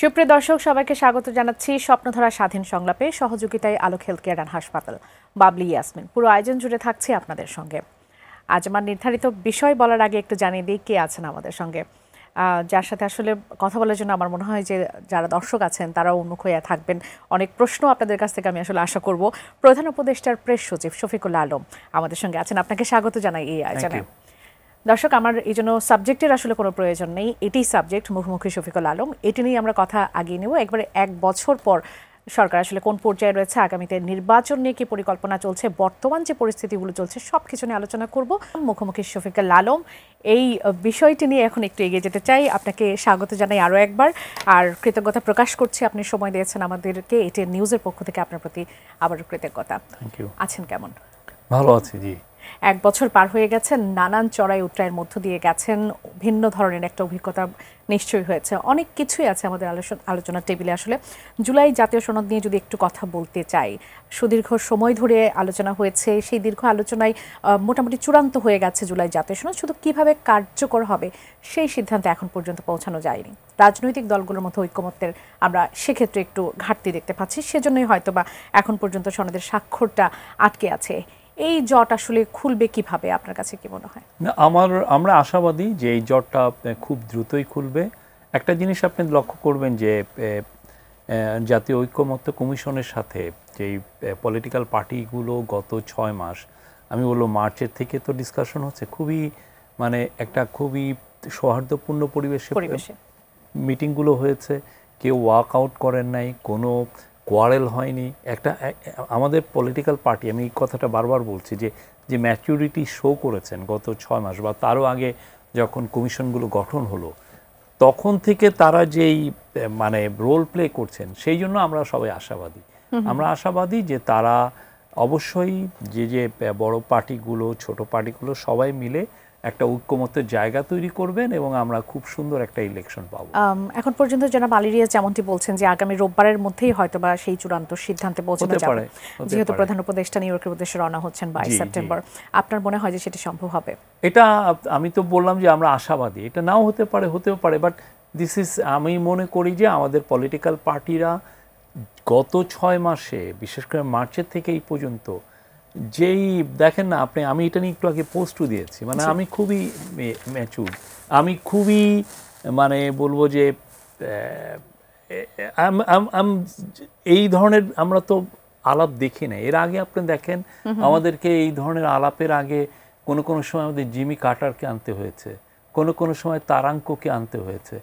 সুপ্রিয় দর্শক সবাইকে স্বাগত জানাচ্ছি স্বপ্নধারা স্বাধীন সংলাপে সহযোগিতায় আলোক হেলথ কেয়ার অ্যান্ড হাসপাতাল বাবলি ইয়াসমিন। পুরো আয়োজন জুড়ে থাকছি আপনাদের সঙ্গে। আজ আমার নির্ধারিত বিষয় বলার আগে একটু জানিয়ে দিই কে আছেন আমাদের সঙ্গে, যার সাথে আসলে কথা বলার জন্য আমার মনে হয় যে যারা দর্শক আছেন তারাও উন্মুখ হয়ে থাকবেন। অনেক প্রশ্ন আপনাদের কাছ থেকে আমি আসলে আশা করব। প্রধান উপদেষ্টার প্রেস সচিব শফিকুল্লাহ আলম আমাদের সঙ্গে আছেন, আপনাকে স্বাগত জানাই এই আয়োজনে। দর্শক, আমার এই জন্য সাবজেক্টের আসলে কোনো প্রয়োজন নেই, এটাই সাবজেক্ট মুখোমুখি শফিকুল আলম, এটি নিয়ে আমরা কথা আগিয়ে নেব। একবারে এক বছর পর সরকার আসলে কোন পর্যায়ে রয়েছে, আগামীতে নির্বাচন নিয়ে কি পরিকল্পনা চলছে, বর্তমান যে পরিস্থিতিগুলো চলছে সব কিছু নিয়ে আলোচনা করব মুখোমুখি শফিকুল আলম। এই বিষয়টি নিয়ে এখন একটু এগিয়ে যেতে চাই। আপনাকে স্বাগত জানাই আরও একবার, আর কৃতজ্ঞতা প্রকাশ করছি আপনি সময় দিয়েছেন আমাদেরকে। এটি নিউজের পক্ষ থেকে আপনার প্রতি আবারও কৃতজ্ঞতা। Thank you. আছেন কেমন? ভালো আছি জি। এক বছর পার হয়ে গেছেন, নানান চড়াই উতরাইয়ের মধ্য দিয়ে গেছেন, ভিন্ন ধরনের একটা অভিজ্ঞতা নিশ্চয়ই হয়েছে। অনেক কিছুই আছে আমাদের আলোচনার টেবিলে। আসলে জুলাই জাতীয় সনদ নিয়ে যদি একটু কথা বলতে চাই, সুদীর্ঘ সময় ধরে আলোচনা হয়েছে, সেই দীর্ঘ আলোচনায় মোটামুটি চূড়ান্ত হয়ে গেছে জুলাই জাতীয় সনদ। শুধু কিভাবে কার্যকর হবে সেই সিদ্ধান্তে এখন পর্যন্ত পৌঁছানো যায়নি। রাজনৈতিক দলগুলোর মধ্যে ঐক্যমত্যের আমরা সেক্ষেত্রে একটু ঘাটতি দেখতে পাচ্ছি, সেজন্যই হয়তোবা এখন পর্যন্ত সনদের স্বাক্ষরটা আটকে আছে। এই জট আসলে খুলবে কিভাবে, আপনার কাছে কি মনে হয়? না, আমরা আশাবাদী যে এই জটটা খুব দ্রুতই খুলবে। একটা জিনিস আপনি লক্ষ্য করবেন যে জাতীয় ঐক্যমত্য কমিশনের সাথে যেই পলিটিক্যাল পার্টিগুলো গত 6 মাস, আমি বলবো মার্চের থেকে তো ডিসকাশন হচ্ছে, খুবই একটা খুবই সৌহার্দ্যপূর্ণ পরিবেশে মিটিংগুলো হয়েছে। কেউ ওয়াক আউট করেন নাই, কোনো কোয়ারেল হয়নি। আমাদের পলিটিক্যাল পার্টি, আমি এই কথাটা বারবার বলছি যে ম্যাচুরিটি শো করেছেন গত 6 মাস বা তারও আগে যখন কমিশনগুলো গঠন হলো, তখন থেকে তারা যেই রোল প্লে করছেন, সেই জন্য আমরা সবাই আশাবাদী। আমরা আশাবাদী যে তারা অবশ্যই যে বড় পার্টিগুলো, ছোট পার্টিগুলো সবাই মিলে একটা ঐক্যমত্যের জায়গা তৈরি করবেন এবং আমরা খুব সুন্দর একটা ইলেকশন পাবো। এখন পর্যন্ত জনাব আলী রিয়াজ যেমনটি বলছেন যে আগামী রোববারের মধ্যেই হয়তোবা সেই চূড়ান্ত সিদ্ধান্তে পৌঁছানো যাবে, যেহেতু প্রধান উপদেষ্টা নিউ ইয়র্কের উদ্দেশ্যে রওনা হচ্ছেন 22 সেপ্টেম্বর। আপনার মনে হয় যে সেটা সম্ভব হবে? এটা আমি তো বললাম যে আমরা আশাবাদী। এটা নাও হতে পারে, হতেও পারে, বাট আমি মনে করি যে আমাদের পলিটিক্যাল পার্টিরা গত 6 মাসে, বিশেষ করে মার্চের থেকে এই পর্যন্ত, যেই দেখেন না আপনি, আমি এটা নিয়ে একটু আগে পোস্টও দিয়েছি, আমি খুবই ম্যাচুর, আমি খুবই বলবো যে এই ধরনের আমরা তো আলাপ দেখি না এর আগে। আপনি দেখেন আমাদেরকে এই ধরনের আলাপের আগে কোনো সময় আমাদের জিমি কার্টারকে আনতে হয়েছে, কোনো সময় তারাঙ্ককে আনতে হয়েছে,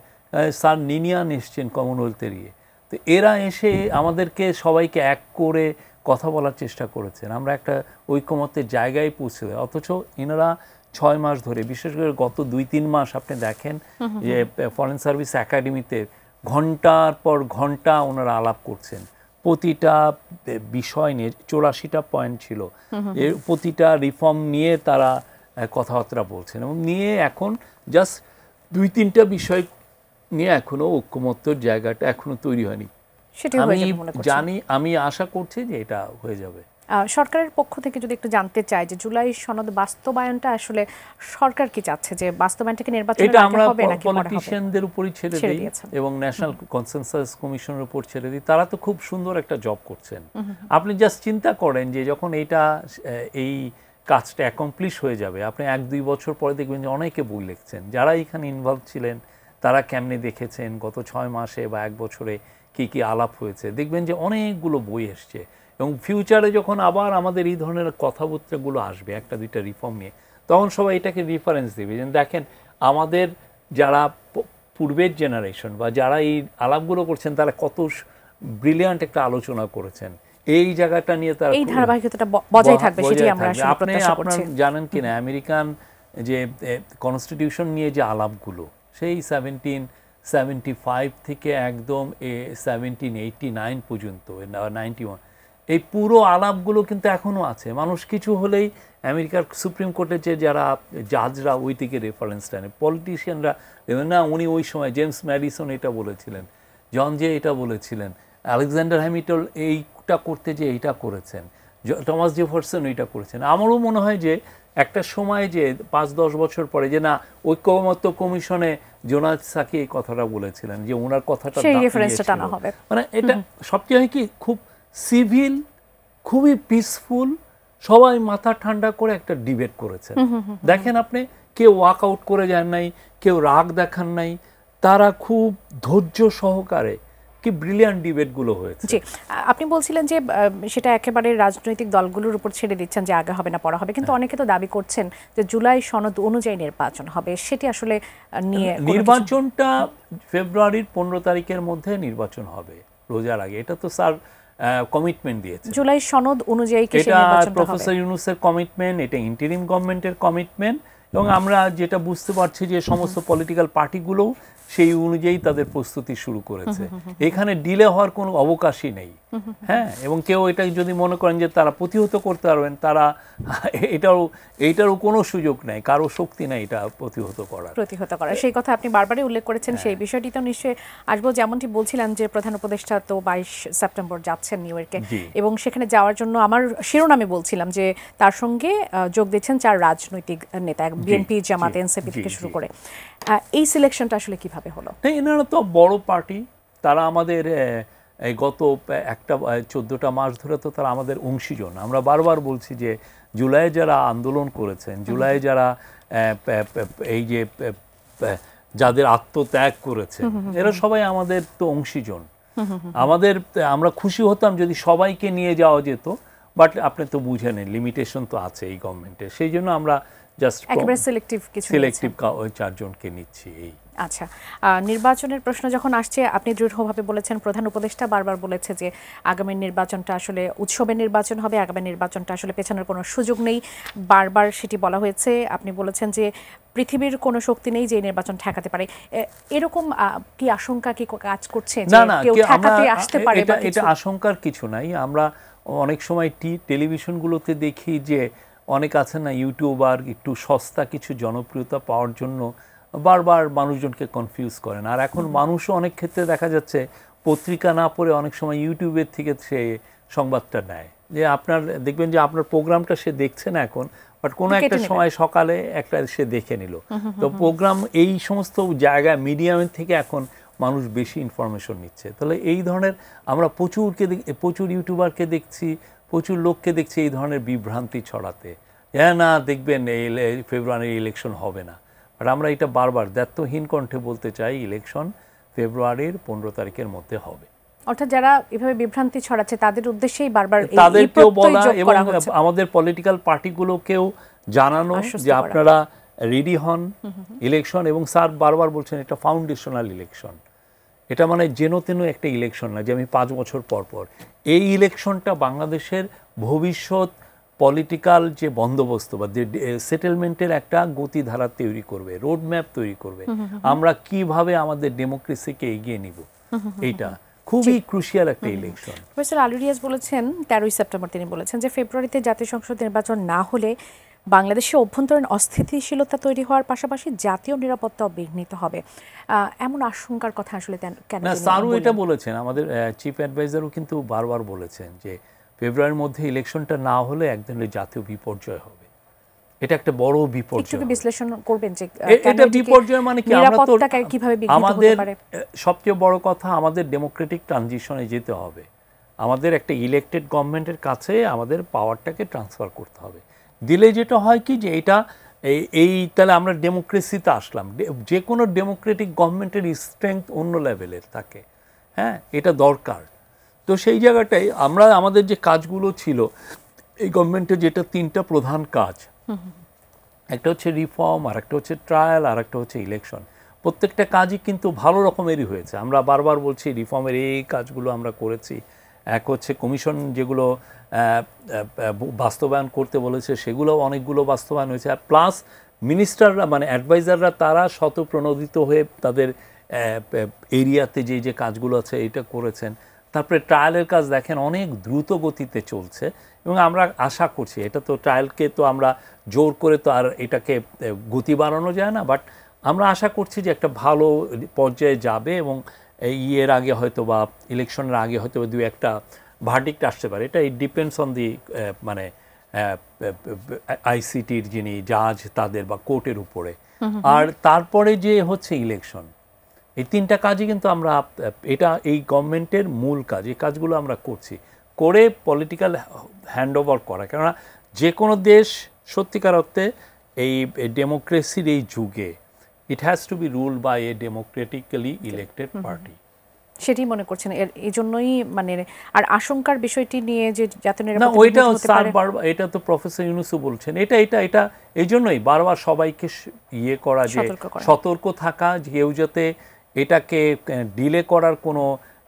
স্যার নিনিয়ান এসছেন কমনওয়েলথের ইয়ে। তো এরা এসে আমাদেরকে সবাইকে এক করে কথা বলার চেষ্টা করেছেন, আমরা একটা ঐক্যমত্যের জায়গায় পৌঁছে দেয়। অথচ এনারা 6 মাস ধরে, বিশেষ করে গত 2-3 মাস আপনি দেখেন যে ফরেন সার্ভিস একাডেমিতে ঘন্টার পর ঘন্টা ওনারা আলাপ করছেন প্রতিটা বিষয় নিয়ে। 84টা পয়েন্ট ছিল, এর প্রতিটা রিফর্ম নিয়ে তারা কথাবার্তা বলছেন এবং নিয়ে এখন জাস্ট 2-3টা বিষয় নিয়ে এখনো ঐক্যমত্যের জায়গাটা এখনো তৈরি হয়নি। আমি আশা করছি যে এটা হয়ে যাবে। সরকারের পক্ষ থেকে যদি একটু জানতে চাই যে জুলাই সনদ বাস্তবায়নটা আসলে সরকার কি চাচ্ছে, যে বাস্তবায়নটাকে নির্বাচনের আগে হবে নাকি পরে হবে? পলিটিশিয়ানদের উপরই ছেড়ে দেই এবং ন্যাশনাল কনসেনসাস কমিশনের উপর ছেড়ে দিই। তারা তো খুব সুন্দর একটা জব করছেন। আপনি জাস্ট চিন্তা করেন যে যখন এই কাজটা অ্যাকমপ্লিশ হয়ে যাবে, আপনি 1-2 বছর পরে দেখবেন যে অনেকে বই লিখছেন, যারা এখানে ইনভলভ ছিলেন তারা কেমনে দেখেছেন গত 6 মাসে বা 1 বছরে কি আলাপ হয়েছে, দেখবেন যে অনেকগুলো বই এসছে। এবং ফিউচারে যখন আবার আমাদের এই ধরনের কথাবার্তাগুলো আসবে 1-2টা রিফর্ম নিয়ে, তখন সবাই এটাকে রেফারেন্স দেবে যে দেখেন আমাদের যারা পূর্বের জেনারেশন বা যারা এই আলাপগুলো করছেন তারা কত ব্রিলিয়ান্ট একটা আলোচনা করেছেন। এই জায়গাটা নিয়ে তারা এই ধারাবাহিকতাটা বজায় থাকবে, সেটাই আমরা আসলে প্রত্যাশা করছি। আপনি জানেন কিনা আমেরিকান যে কনস্টিটিউশন নিয়ে যে আলাপগুলো, সেই 1775 থেকে একদম 1789 পর্যন্ত, 91, এই পুরো আলাপগুলো কিন্তু এখনও আছে। মানুষ কিছু হলেই আমেরিকার সুপ্রিম কোর্টের যে যারা জাজরা ওই থেকে রেফারেন্সটা নেয়, পলিটিশিয়ানরা না উনি ওই সময় জেমস ম্যাডিসন এটা বলেছিলেন, জন জে এটা বলেছিলেন, আলেকজান্ডার হ্যামিল্টন এইটা করতে যে এইটা করেছেন, টমাস জেফারসন এইটা করেছেন। আমারও মনে হয় যে একটা সময় যে ৫-১০ বছর পরে যে না ঐক্যমত্য কমিশনে জোনায়েদ সাকি এই কথাটা বলেছিলেন যে ওনার কথাটা সেই রেফারেন্সটা টানা হবে, মানে এটা সবচেয়ে হয় কি খুব সিভিল, খুবই পিসফুল, সবাই মাথা ঠান্ডা করে একটা ডিবেট করেছেন। দেখেন আপনি, কেউ ওয়াক আউট করে যান নাই, কেউ রাগ দেখান নাই, তারা খুব ধৈর্য সহকারে কি ব্রিলিয়ান্ট ডিবেটগুলো হয়েছে। জি, আপনি বলছিলেন যে সেটা একেবারে রাজনৈতিক দলগুলোর উপর ছেড়ে দিচ্ছেন যে আগে হবে না পরে হবে, কিন্তু অনেকে তো দাবি করছেন যে জুলাই সনদ অনুযায়ী নির্বাচন হবে, সেটি আসলে নিয়ে নির্বাচনটা ফেব্রুয়ারির 15 তারিখের মধ্যে নির্বাচন হবে, রোজার আগে। এটা তো স্যার কমিটমেন্ট দিয়েছে। জুলাই সনদ অনুযায়ী কি এটা নির্বাচনটা হবে? প্রফেসর ইউনূসের কমিটমেন্ট, এটা ইন্টারিম গভর্নমেন্টের কমিটমেন্ট, এবং আমরা যেটা বুঝতে পারছি যে সমস্ত পলিটিক্যাল পার্টিগুলোও সেই অনুযায়ী তাদের প্রস্তুতি শুরু করেছে। এখানে ডিলে হওয়ার কোনো অবকাশই নেই। হ্যাঁ, এবং কেউ এটা যদি মনে করেন যে তারা প্রতিহত করতে পারবেন, তারা এইটারও কোনো সুযোগ নেই, কারো শক্তি নেই এটা প্রতিহত করার। সেই কথা আপনি বারবারই উল্লেখ করেছেন। সেই বিষয়টি তো নিশ্চয়ই আসবো। যেমনটি বলছিলেন যে প্রধান উপদেষ্টা তো 22 সেপ্টেম্বর যাচ্ছেন নিউ ইয়র্কে, এবং সেখানে যাওয়ার জন্য আমার শিরোনামে বলছিলাম যে তার সঙ্গে যোগ দিচ্ছেন 4 রাজনৈতিক নেতা, বিএনপি, জামাত, এনসিপি থেকে শুরু করে। এই সিলেকশনটা আসলে কিভাবে হলো? এনারা তো বড় পার্টি, তারা আমাদের গত 14টা মাস ধরে তো তারা আমাদের অংশীজন। আমরা বারবার বলছি যে জুলাই যারা আন্দোলন করেছেন, জুলাই যারা এই যে যাদের আত্মত্যাগ করেছেন, এরা সবাই আমাদের তো অংশীজন। আমরা খুশি হতাম যদি সবাইকে নিয়ে যাওয়া যেত, বাট আপনি তো বুঝেন লিমিটেশন তো আছে এই গভর্নমেন্টের, সেই জন্য আমরা জাস্ট সিলেক্টিভ 4 জনকে নিচ্ছি। এই আচ্ছা, নির্বাচনের প্রশ্ন যখন আসছে, আপনি দৃঢ়ভাবে বলেছেন, প্রধান উপদেষ্টা বারবার বলেছে যে আগামী নির্বাচনটা আসলে উৎসবের নির্বাচন হবে, আগামী নির্বাচনটা আসলে পেছানোর কোনো সুযোগ নেই, বারবার সেটি বলা হয়েছে। আপনি বলেছেন যে পৃথিবীর কোনো শক্তি নেই যে নির্বাচন ঠেকাতে পারে। এরকম কি আশঙ্কা কি কাজ করছে যে কেউ ঠেকাতে আসতে পারে? এটা আশঙ্কার কিছু নাই। আমরা অনেক সময় টেলিভিশনগুলোতে দেখি যে অনেক আছে না ইউটিউবার, একটু সস্তা কিছু জনপ্রিয়তা পাওয়ার জন্য বারবার মানুষজনকে কনফিউজ করেন। আর এখন মানুষও অনেক ক্ষেত্রে দেখা যাচ্ছে পত্রিকা না পড়ে অনেক সময় ইউটিউবের থেকে সে সংবাদটা নেয়, যে আপনার দেখবেন যে আপনার প্রোগ্রামটা সে দেখছে না এখন, বাট কোনো একটা সময় সকালে একটা সে দেখে নিল। তো প্রোগ্রাম এই সমস্ত জায়গায় মিডিয়ামের থেকে এখন মানুষ বেশি ইনফরমেশন নিচ্ছে। তাহলে এই ধরনের আমরা প্রচুর ইউটিউবারকে দেখছি, প্রচুর লোককে দেখছি এই ধরনের বিভ্রান্তি ছড়াতে, হ্যাঁ না দেখবেন এই ফেব্রুয়ারির ইলেকশন হবে না। বাট আমরা এটা বারবার দায়িত্বহীন কণ্ঠে বলতে চাই, ইলেকশন ফেব্রুয়ারির 15 তারিখের মধ্যে হবে। অর্থাৎ যারা এভাবে বিভ্রান্তি ছড়াচ্ছে তাদের উদ্দেশ্যেই বারবার তাদেরকেও বলা এবং আমাদের পলিটিক্যাল পার্টিগুলোকেও জানানো যে আপনারা রেডি হন ইলেকশন। এবং স্যার বারবার বলছেন এটা ফাউন্ডেশনাল ইলেকশন, এটা মানে যেন তেন একটা ইলেকশন না যে আমি 5 বছর পর পর। এই ইলেকশনটা বাংলাদেশের ভবিষ্যৎ পলিটিক্যাল যে বন্দোবস্ত বা সেটেলমেন্টের একটা গতিধারা তৈরি করবে, রোড ম্যাপ তৈরি করবে, আমরা কিভাবে আমাদের ডেমোক্রেসিকে এগিয়ে নিব। এইটা খুবই ক্রুশিয়াল একটা ইলেকশন। প্রফেসর আলী রিয়াজ বলেছেন 13 সেপ্টেম্বর তিনি বলেছেন যে ফেব্রুয়ারিতে জাতীয় সংসদ নির্বাচন না হলে বাংলাদেশে অভ্যন্তরীণ অস্থিতিশীলতা তৈরি হওয়ার পাশাপাশি জাতীয় নিরাপত্তাও বিঘ্নিত হবে। এমন আশঙ্কার কথা আসলে কেন? না, স্যারও এটা বলেছেন, আমাদের চিফ অ্যাডভাইজারও কিন্তু বারবার বলেছেন যে ফেব্রুয়ারির মধ্যে ইলেকশনটা না হলে এক ধরনের জাতীয় বিপর্যয় হবে। এটা একটা বড় বিপর্যয়। একটু বিশ্লেষণ করবেন যে এটা বিপর্যয় মানে কি? আমরা তো কিভাবে বিঘ্নিত হতে পারে? সবচেয়ে বড় কথা আমাদের ডেমোক্রেটিক ট্রানজিশনে যেতে হবে। আমাদের একটা ইলেক্টেড গভর্নমেন্টের কাছে আমাদের পাওয়ারটাকে ট্রান্সফার করতে হবে। দিলে যেটা হয় কি যে এটা তাহলে আমরা ডেমোক্রেসিতে আসলাম। যে কোনো ডেমোক্রেটিক গভর্নমেন্টের স্ট্রেংথ অন্য লেভেলের থাকে, হ্যাঁ, এটা দরকার। তো সেই জায়গাটাই আমরা আমাদের যে কাজগুলো ছিল এই গভর্নমেন্টের, যেটা 3টা প্রধান কাজ, একটা হচ্ছে রিফর্ম, আর একটা হচ্ছে ট্রায়াল, আর একটা হচ্ছে ইলেকশন। প্রত্যেকটা কাজই কিন্তু ভালো রকমেরই হয়েছে। আমরা বারবার বলছি রিফর্মের এই কাজগুলো আমরা করেছি। এক হচ্ছে কমিশন যেগুলো বাস্তবায়ন করতে বলেছে সেগুলো অনেকগুলো বাস্তবায়ন হয়েছে। আর প্লাস মিনিস্টাররা মানে অ্যাডভাইজাররা তারা স্বতঃপ্রণোদিত হয়ে তাদের এরিয়াতে যে কাজগুলো আছে এটা করেছেন। তারপরে ট্রায়ালের কাজ দেখেন অনেক দ্রুত গতিতে চলছে, এবং আমরা আশা করছি এটা তো ট্রায়ালকে তো আমরা জোর করে তো আর এটাকে গতি বাড়ানো যায় না, বাট আমরা আশা করছি যে একটা ভালো পর্যায়ে যাবে, এবং ইয়ের আগে হয়তো বা ইলেকশনের আগে হয়তো 2-1টা ভার্ডিক্ট আসতে পারে। এটা ইট ডিপেন্ডস অন দি মানে আইসিটির যিনি জাজ তাদের বা কোর্টের উপরে, আর তারপরে যে হচ্ছে ইলেকশন, এই তিনটা কাজই কিন্তু আমরা এটা এই গভর্নমেন্টের মূল কাজ, এই কাজগুলো আমরা করছি, করে পলিটিক্যাল হ্যান্ডওভার করা। কেননা যে কোনো দেশ সত্যিকার অর্থে এই ডেমোক্রেসির এই যুগে it has to be ruled by a democratically elected party. সেটি মনে করছেন এই জন্যই মানে, আর আশঙ্কার বিষয়টি নিয়ে যে জাতীয় না, নিরাপত্তা ওইটা স্যার বারবার, এটা তো প্রফেসর ইউনূসও বলছেন, এটা এই জন্যই বারবার সবাইকে ইয়ে করা, যে সতর্ক থাকা, যে কেউ যাতে এটাকে ডিলে করার কোনো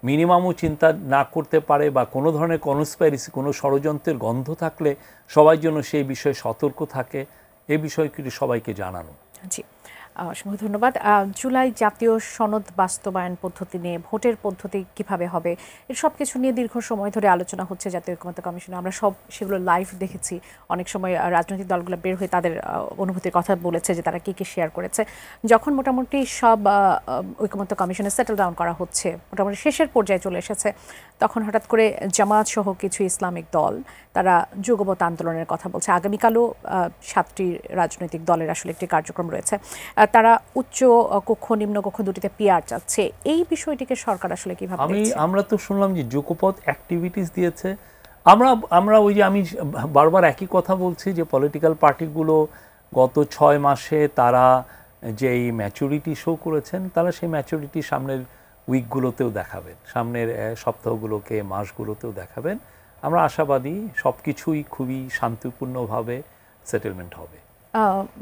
মিনিমামও চিন্তা না করতে পারে, বা কোনো ধরনের কনস্পাইরেসি, কোনো ষড়যন্ত্রের গন্ধ থাকলে সবাই যেন সেই বিষয়ে সতর্ক থাকে, এই বিষয়গুলি সবাইকে জানানো। জি, অসংখ্য ধন্যবাদ। জুলাই জাতীয় সনদ বাস্তবায়ন পদ্ধতি নিয়ে, ভোটের পদ্ধতি কিভাবে হবে, এর সব কিছু নিয়ে দীর্ঘ সময় ধরে আলোচনা হচ্ছে জাতীয় ঐকমত্য কমিশনে। আমরা সেগুলো লাইভ দেখেছি। অনেক সময় রাজনৈতিক দলগুলো বের হয়ে তাদের অনুভূতির কথা বলেছে, যে তারা কী কী শেয়ার করেছে। যখন মোটামুটি সব ঐকমত্য কমিশনে সেটেল ডাউন করা হচ্ছে, মোটামুটি শেষের পর্যায়ে চলে এসেছে, তখন হঠাৎ করে জামায়াত সহ কিছু ইসলামিক দল তারা যুগপৎ আন্দোলনের কথা বলছে। আগামীকালও 7টি রাজনৈতিক দলের আসলে একটি কার্যক্রম রয়েছে। তারা উচ্চ কক্ষ, নিম্ন কক্ষ দুটিতে পিআর চাচ্ছে। এই বিষয়টিকে সরকার আসলে কিভাবে দেখছে? আমরা তো শুনলাম যে যুগপৎ অ্যাক্টিভিটিস দিয়েছে। আমরা ওই যে আমি বারবার একই কথা বলছি, যে পলিটিক্যাল পার্টিগুলো গত 6 মাসে তারা যেই ম্যাচুরিটি শো করেছেন, তারা সেই ম্যাচুরিটি সামনের উইকগুলোতেও দেখাবেন, সামনের সপ্তাহগুলোকে, মাসগুলোতেও দেখাবেন। আমরা আশাবাদী সব কিছুই খুবই শান্তিপূর্ণভাবে সেটেলমেন্ট হবে।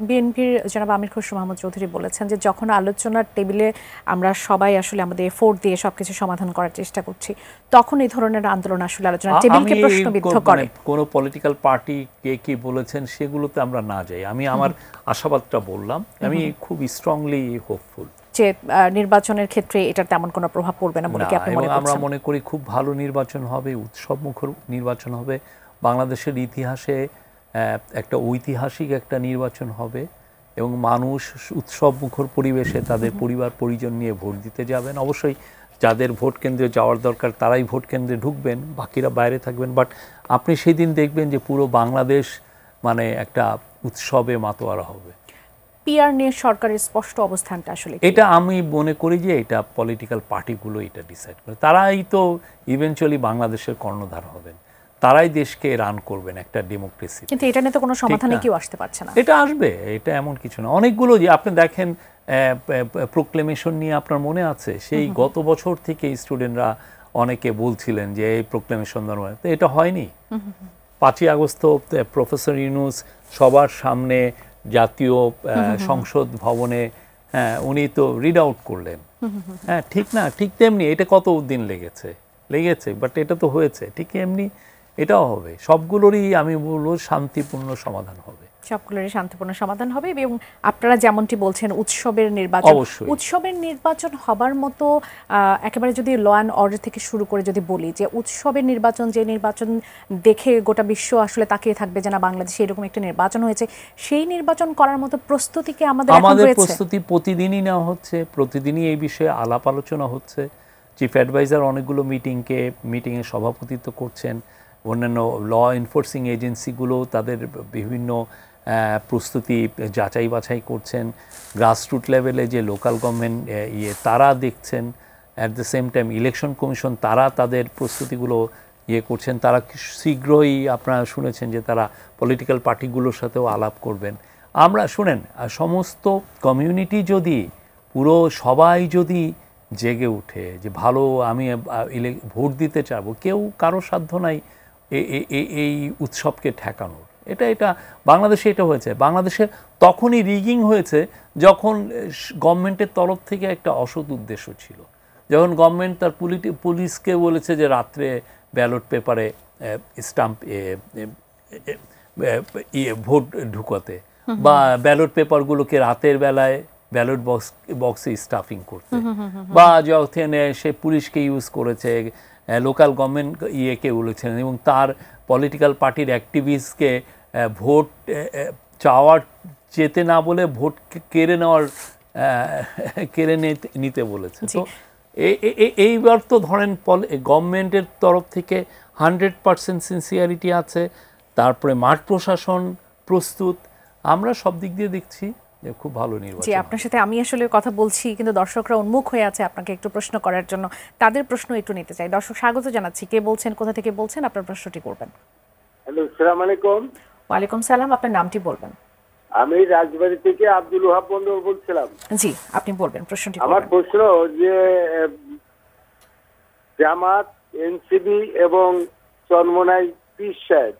বিএনপির জনাব আমির খসরু মাহমুদ চৌধুরী বলেছেন যে যখন আলোচনার টেবিলে আমরা সবাই আসলে আমাদের এফোর্ট দিয়ে সবকিছু সমাধান করার চেষ্টা করছি, তখন এই ধরনের আন্দোলন আসলে আলোচনার টেবিলকে প্রশ্নবিদ্ধ করে। কোনো পলিটিক্যাল পার্টি কে কি বলেছেন সেগুলোতে আমরা না যাই। আমি আমার আশাবাদটা বললাম, আমি খুব স্ট্রংলি হোপফুল যে নির্বাচনের ক্ষেত্রে এটার তেমন কোনো প্রভাব পড়বে না বলে কি আপনি মনে করছেন? আমরা মনে করি খুব ভালো নির্বাচন হবে, উৎসবমুখর নির্বাচন হবে, বাংলাদেশের ইতিহাসে একটা ঐতিহাসিক একটা নির্বাচন হবে, এবং মানুষ উৎসবমুখর পরিবেশে তাদের পরিবার পরিজন নিয়ে ভোট দিতে যাবেন। অবশ্যই যাদের ভোট কেন্দ্রে যাওয়ার দরকার তারাই ভোট কেন্দ্রে ঢুকবেন, বাকিরা বাইরে থাকবেন। বাট আপনি সেই দিন দেখবেন যে পুরো বাংলাদেশ মানে একটা উৎসবে মাতোয়ারা হবে। পিআর নিয়ে সরকারের স্পষ্ট অবস্থানটা আসলে এটা আমি মনে করি যে এটা পলিটিক্যাল পার্টিগুলো এটা ডিসাইড করে। তারাই তো ইভেনচুয়ালি বাংলাদেশের কর্ণধার হবেন, তারাই দেশকে রান করবেন একটা ডেমোক্রেসি। কিন্তু এটা নিয়ে তো কোনো সমাধানে কেউ আসতে পারছে না। এটা আসবে, এটা এমন কিছু না। অনেকগুলো যে আপনি দেখেন প্রোক্লেমেশন নিয়ে আপনার মনে আছে, সেই গত বছর থেকে স্টুডেন্টরা অনেকে বলছিলেন যে এই প্রোক্লেমেশন দরকার, তো এটা হয়নি। 5ই আগস্ট প্রফেসর ইউনূস সবার সামনে জাতীয় সংসদ ভবনে উনি তো রিড আউট করলেন। হ্যাঁ, ঠিক না? ঠিক তেমনি এটা কত দিন লেগেছে, বাট এটা তো হয়েছে। ঠিক এমনি এটাও হবে। সবগুলোরই আমি বলবো শান্তিপূর্ণ সমাধান হবে, সবগুলোরই শান্তিপূর্ণ সমাধান হবে। এবং আপনারা যেমনটি বলছেন উৎসবের নির্বাচন হবার মতো একেবারে যদি ল অ্যান্ড অর্ডার থেকে শুরু করে যদি বলি যে উৎসবের নির্বাচন, যে নির্বাচন দেখে গোটা বিশ্ব আসলে তাকিয়ে থাকবে যে না বাংলাদেশে এরকম একটা নির্বাচন হয়েছে, সেই নির্বাচন করার মতো প্রস্তুতিকে আমাদের প্রস্তুতি প্রতিদিনই নেওয়া হচ্ছে, প্রতিদিনই এই বিষয়ে আলাপ আলোচনা হচ্ছে। চিফ অ্যাডভাইজার অনেকগুলো মিটিংয়ে সভাপতিত্ব করছেন। অন্যান্য ল এনফোর্সিং এজেন্সিগুলো তাদের বিভিন্ন প্রস্তুতি যাচাই বাছাই করছেন। গ্রাসরুট লেভেলে যে লোকাল গভর্নমেন্ট তারা দেখছেন। At the same time election commission তারা তাদের প্রস্তুতিগুলো করছেন। তারা শীঘ্রই আপনারা শুনেছেন যে তারা পলিটিক্যাল পার্টিগুলোর সাথেও আলাপ করবেন। আমরা শুনেন সমস্ত কমিউনিটি যদি সবাই যদি জেগে উঠে যে ভালো আমি ভোট দিতে চাবো, কারো সাধ্য নাই এই উৎসবকে ঠেকানোর। এটা বাংলাদেশে এটা হয়েছে। বাংলাদেশে তখনই রিগিং হয়েছে যখন গভর্নমেন্টের তরফ থেকে একটা অসৎ উদ্দেশ্য ছিল, যখন গভর্নমেন্ট তার পুলিশকে বলেছে যে রাত্রে ব্যালট পেপারে স্টাম্প ভোট ঢুকাতে, বা ব্যালট পেপারগুলোকে রাতের বেলায় ব্যালট বক্সে স্টাফিং করতে, বা যখন সে পুলিশকে ইউজ করেছে, লোকাল গভর্নমেন্ট বলেছেন, এবং তার পলিটিক্যাল পার্টির অ্যাক্টিভিস্টকে ভোট চাওয়ার যেতে না বলে ভোট কেড়ে নিতে বলেছে। তো এইবার তো ধরেন গভর্নমেন্টের তরফ থেকে 100% সিনসিয়ারিটি আছে, তারপরে মাঠ প্রশাসন প্রস্তুত, আমরা সব দিক দিয়ে দেখছি যে খুব ভালো নির্বাচন। জি, আপনার সাথে আমি আসলে কথা বলছি কিন্তু দর্শকরা উন্মুখ হয়ে আছে আপনাকে একটু প্রশ্ন করার জন্য, তাদের প্রশ্ন একটু নিতে চাই। দর্শক স্বাগত জানাচ্ছি, কে বলছেন, কোথা থেকে বলছেন, আপনার প্রশ্নটি করবেন। হ্যালো, আসসালামু আলাইকুম। ওয়ালাইকুম সালাম, আপনার নামটি বলবেন। আমি রাজবাড়ী থেকে আব্দুল ওহাব বন্দর বলছিলাম। জি, আপনি বলবেন, প্রশ্নটি আমার করবেন। প্রশ্ন যে জামাত, এনসিবি এবং চরমোনাই পীর সাহেব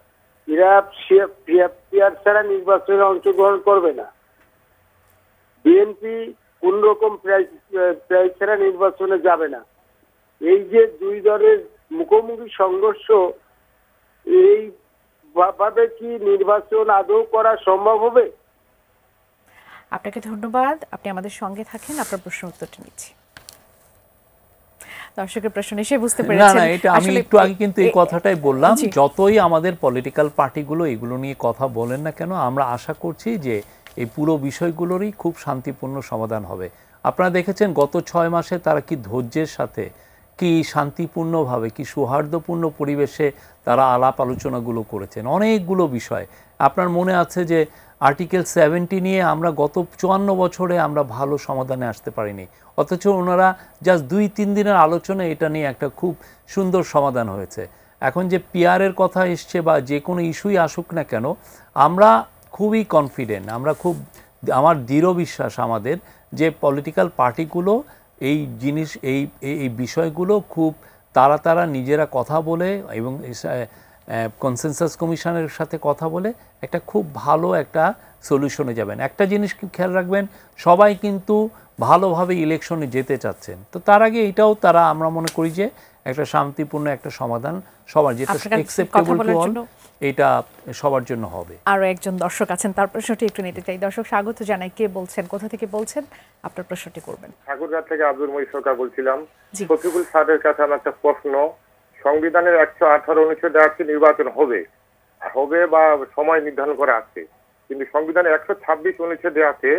এরা পিয়ার ছাড়া নির্বাচনে অংশগ্রহণ করবে না। বিএনপি কোন রকম প্রাইজ ছাড়া নির্বাচনে যাবে না। এই যে দুই দলের মুখোমুখি সংঘর্ষ, এই ভাবে কি নির্বাচন আদৌ করা সম্ভব হবে? আপনাকে ধন্যবাদ, আপনি আমাদের সঙ্গে থাকেন, আপনার প্রশ্ন উত্তরটি নিচ্ছি। দর্শকের প্রশ্ন এসে বুঝতে না পেরেছেন। না, এটা আমি একটু আগে কিন্তু এই কথাটাই বললাম, যতই আমাদের পলিটিক্যাল পার্টিগুলো এগুলো নিয়ে কথা বলেন না কেন, আমরা আশা করছি যে এই পুরো বিষয়গুলোরই খুব শান্তিপূর্ণ সমাধান হবে। আপনারা দেখেছেন গত 6 মাসে তারা কি ধৈর্যের সাথে, কি শান্তিপূর্ণভাবে, কি সৌহার্দ্যপূর্ণ পরিবেশে তারা আলাপ আলোচনাগুলো করেছেন অনেকগুলো বিষয়। আপনার মনে আছে যে আর্টিকেল 70 নিয়ে আমরা গত 54 বছরে আমরা ভালো সমাধানে আসতে পারিনি, অথচ ওনারা জাস্ট 2-3 দিনের আলোচনায় এটা নিয়ে একটা খুব সুন্দর সমাধান হয়েছে। এখন যে পিআরের কথা এসছে বা যে কোনো ইস্যুই আসুক না কেন, আমরা খুবই কনফিডেন্ট, আমরা খুব, আমার দৃঢ় বিশ্বাস আমাদের যে পলিটিক্যাল পার্টিগুলো এই জিনিস এই বিষয়গুলো খুব তারা নিজেরা কথা বলে এবং কনসেনসাস কমিশনের সাথে কথা বলে একটা খুব ভালো একটা সলিউশনে যাবেন। একটা জিনিস খেয়াল রাখবেন, সবাই কিন্তু ভালোভাবে ইলেকশনে যেতে চাচ্ছেন, তো তার আগে এটাও তারা, আমরা মনে করি যে একটা শান্তিপূর্ণ একটা সমাধান সবার, যেটা অ্যাকসেপ্টেবল টু অল, এটা সবার জন্য হবে। আরো একজন দর্শক আছেন, তার প্রশ্নটি একটু নিতে চাই। দর্শক স্বাগত জানাই, কে বলছেন, কোথা থেকে বলছেন, আপনার প্রশ্নটি করবেন। ঠাকুরগাঁ থেকে আব্দুল মঈন সরকার বলছিলাম। শফিকুল স্যারের কাছে আমার একটা প্রশ্ন, সংবিধানের 118 অনুচ্ছেদে আছে নির্বাচন হবে বা সময় নির্ধারণ করা আছে, কিন্তু সংবিধানের 126 অনুচ্ছেদে আছে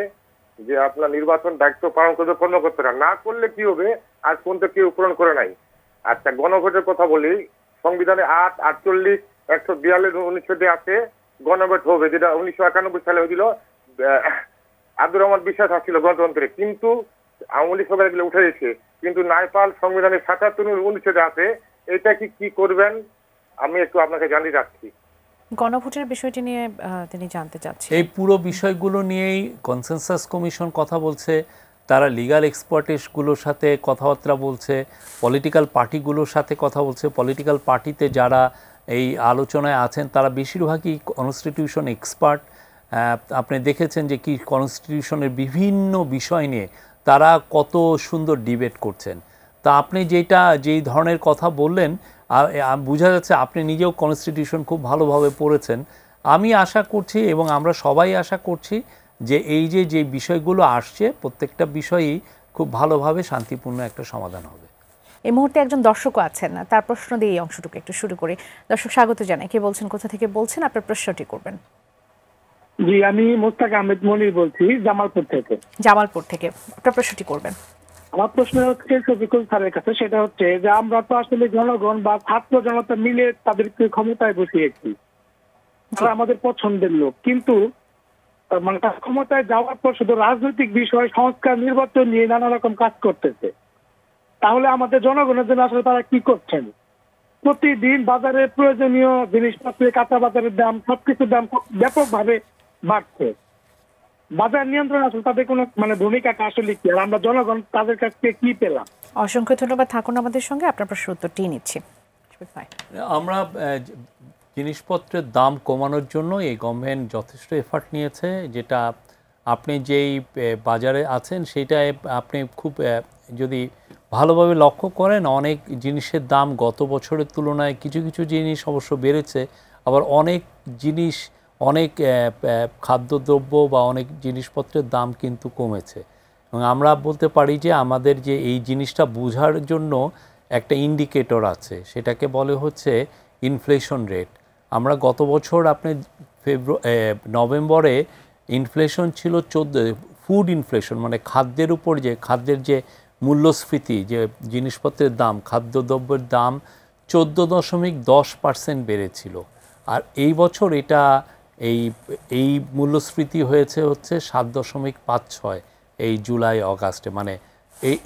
যে আপনার নির্বাচন দায়িত্ব পালন করতে কর্মকর্তারা, না করলে কি হবে আজ পর্যন্ত কেউ পূরণ করে নাই। আচ্ছা, গণভোটের কথা বলি, সংবিধানে 8, 48, 142 অনুচ্ছেদে আছে গণভোট হবে, যেটা 1991 সালে হয়েছিল। আব্দুর রহমান বিশ্বাস আসছিল গণতন্ত্রে, কিন্তু আওয়ামী লীগ সবাই এগুলো উঠে দিয়েছে। কিন্তু নাইপাল সংবিধানের 77 অনুচ্ছেদে আছে, এটা কি করবেন আমি একটু আপনাকে জানিয়ে রাখছি। গণভোটের বিষয়টি নিয়ে তিনি জানতে চাচ্ছেন। এই পুরো বিষয়গুলো নিয়েই কনসেনসাস কমিশন কথা বলছে, তারা লিগ্যাল এক্সপার্টিসগুলোর সাথে কথাবার্তা বলছে, পলিটিক্যাল পার্টিগুলোর সাথে কথা বলছে। পলিটিক্যাল পার্টিতে যারা এই আলোচনায় আছেন তারা বেশিরভাগই কনস্টিটিউশন এক্সপার্ট। আপনি দেখেছেন যে কি কনস্টিটিউশনের বিভিন্ন বিষয় নিয়ে তারা কত সুন্দর ডিবেট করছেন। তা আপনি যেই ধরনের কথা বললেন, বোঝা যাচ্ছে আপনি নিজেও কনস্টিটিউশন খুব ভালোভাবে পড়েছেন। আমি আশা করছি এবং আমরা সবাই আশা করছি যে এই যে বিষয়গুলো আসছে প্রত্যেকটা বিষয়ই খুব ভালোভাবে শান্তিপূর্ণ একটা সমাধান হবে। এই মুহূর্তে একজন দর্শকও আছেন, তার প্রশ্ন দিয়ে এই অংশটুকু একটু শুরু করি। দর্শক স্বাগত জানাই, কে বলছেন, কোথা থেকে বলছেন, আপনার প্রশ্নটি করবেন। জি, আমি মোস্তাক আহমেদ মনির বলছি জামালপুর থেকে। জামালপুর থেকে আপনার প্রশ্নটি করবেন। আমার প্রশ্ন হচ্ছে শফিকুল স্যারের কাছে, সেটা হচ্ছে যে আমরা তো আসলে জনগণ বা ছাত্র জনতা মিলে তাদেরকে ক্ষমতায় বসিয়েছি, তারা আমাদের পছন্দের লোক, কিন্তু মানে ক্ষমতায় যাওয়ার পর শুধু রাজনৈতিক বিষয়, সংস্কার, নির্বাচন নিয়ে নানা রকম কাজ করতেছে। তাহলে আমাদের জনগণের জন্য আসলে তারা কি করছেন? প্রতিদিন বাজারে প্রয়োজনীয় জিনিসপত্রের, কাঁচা বাজারের দাম, সবকিছুর দাম ব্যাপকভাবে বাড়ছে। বাজার নিয়ন্ত্রণ আসলে তাদের কোনো মানে ভূমিকাটা আসলে কি, আর আমরা জনগণ তাদের কাছ থেকে কি পেলাম? অসংখ্য ধন্যবাদ, থাকুন আমাদের সঙ্গে, আপনার প্রশ্ন উত্তরটি নিচ্ছি। আমরা জিনিসপত্রের দাম কমানোর জন্য এই গভর্নমেন্ট যথেষ্ট এফার্ট নিয়েছে। যেটা আপনি যেই বাজারে আছেন সেটায় আপনি খুব যদি ভালোভাবে লক্ষ্য করেন, অনেক জিনিসের দাম গত বছরের তুলনায় কিছু জিনিস অবশ্য বেড়েছে, আবার অনেক জিনিস, অনেক খাদ্যদ্রব্য বা অনেক জিনিসপত্রের দাম কিন্তু কমেছে। এবং আমরা বলতে পারি যে আমাদের যে এই জিনিসটা বোঝার জন্য একটা ইন্ডিকেটর আছে, সেটাকে বলে হচ্ছে ইনফ্লেশন রেট। আমরা গত বছর আপনি নভেম্বরে ইনফ্লেশন ছিল 14, ফুড ইনফ্লেশন মানে খাদ্যের উপর যে খাদ্যের যে মূল্যস্ফীতি, যে জিনিসপত্রের দাম, খাদ্যদ্রব্যের দাম 14.10% বেড়েছিল। আর এই বছর এটা এই মূল্যস্ফীতি হয়েছে হচ্ছে 7.56 এই জুলাই অগাস্টে, মানে